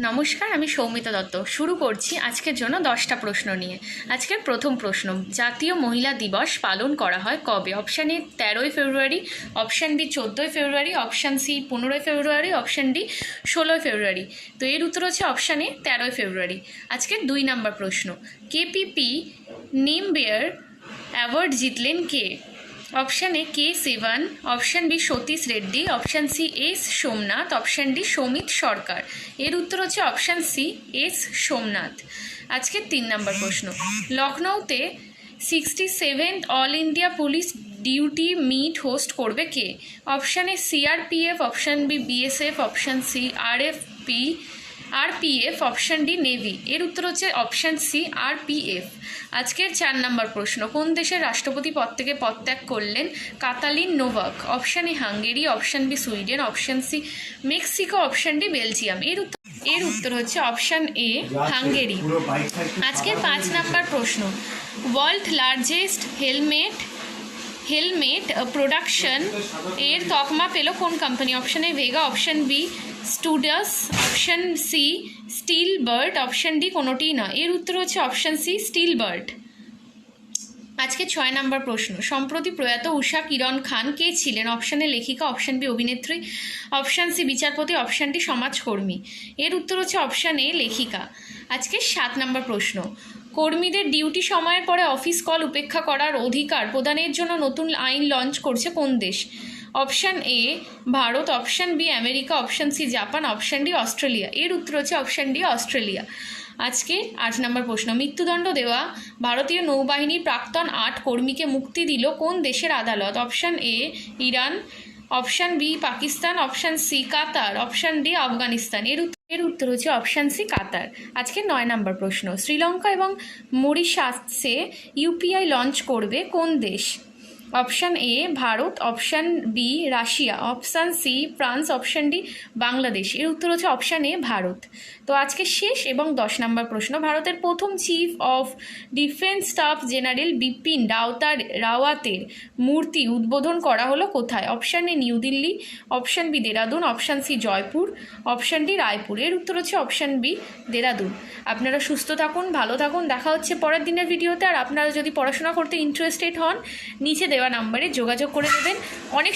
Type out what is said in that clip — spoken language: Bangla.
নমস্কার, আমি সৌমিতা দত্ত। শুরু করছি আজকের জন্য 10টা প্রশ্ন নিয়ে। আজকের প্রথম প্রশ্ন, জাতীয় মহিলা দিবস পালন করা হয় কবে? অপশান এ 13ই ফেব্রুয়ারি, অপশান বি 14ই ফেব্রুয়ারি, অপশান সি 15ই ফেব্রুয়ারি, অপশান ডি 16ই ফেব্রুয়ারি। তো এর উত্তর হচ্ছে অপশান এ 13ই ফেব্রুয়ারি। আজকের 2 নম্বর প্রশ্ন, কেপিপি নিমবেয়ার অ্যাওয়ার্ড জিতলেন কে? Option A K Sivan, option B Satish Reddy, option C S Somnath, option D Soumit Sarkar. এর উত্তর হচ্ছে অপশান সি এস সোমনাথ। আজকের 3 নম্বর প্রশ্ন, লখনৌতে 67th All India police duty meet host করবে কে? Option A CRPF, option B BSF, option C RPF, option D navy. এর উত্তর হচ্ছে অপশান সি আরপিএফ। আজকের 4 নম্বর প্রশ্ন, কোন দেশের রাষ্ট্রপতি পদ থেকে পদত্যাগ করলেন Katalin Novak? Option A Hungary, option B Sweden, option C Mexico, option D Belgium. এর উত্তর হচ্ছে অপশান এ হাঙ্গেরি। আজকের 5 নম্বর প্রশ্ন, ওয়ার্ল্ড লার্জেস্ট হেলমেট প্রোডাকশন এর তকমা পেল কোন company? Option A Vega, option B Studds, option C Steelbird, option D কোনোটিই নয়। এর উত্তর হচ্ছে অপশান সি স্টিল বার্ড। আজকে 6 নম্বর প্রশ্ন, সম্প্রতি প্রয়াত উষা কিরণ খান কে ছিলেন? অপশান এ লেখিকা, অপশান বি অভিনেত্রী, অপশান সি বিচারপতি, অপশান ডি সমাজকর্মী। এর উত্তর হচ্ছে অপশান এ লেখিকা। আজকে 7 নম্বর প্রশ্ন, কর্মীদের ডিউটি সময়ের পরে অফিস কল উপেক্ষা করার অধিকার প্রদানের জন্য নতুন আইন লঞ্চ করছে কোন দেশ? Option A Bharat, option B America, option C Japan, option D Australia. এর উত্তর হচ্ছে অপশান ডি অস্ট্রেলিয়া। আজকে 8 নম্বর প্রশ্ন, মৃত্যুদণ্ড দেওয়া ভারতীয় নৌবাহিনীর প্রাক্তন 8 কর্মীকে মুক্তি দিল কোন দেশের আদালত? Option A Iran, option B Pakistan, option C Qatar, option D Afghanistan. এর উত্তর হচ্ছে অপশান সি কাতার। আজকে 9 নম্বর প্রশ্ন, শ্রীলঙ্কা এবং মরিশাসে ইউপিআই লঞ্চ করবে কোন দেশ? Option A Bharat, option B Russia, option C France, option D Bangladesh. এর উত্তর হচ্ছে অপশান এ ভারত। তো আজকে শেষ এবং 10 নম্বর প্রশ্ন, ভারতের প্রথম chief of defence staff general Bipin রাওয়াতের মূর্তি উদ্বোধন করা হলো কোথায়? Option A New Delhi, option B Dehradun, option C Jaipur, option D Raipur. এর উত্তর হচ্ছে অপশান বি দেরাদুন। আপনারা সুস্থ থাকুন, ভালো থাকুন, দেখা হচ্ছে পরের দিনের ভিডিওতে। আর আপনারা যদি পড়াশোনা করতে ইন্টারেস্টেড হন, নিচে দেওয়া নাম্বারে যোগাযোগ করে দেবেন। অনেক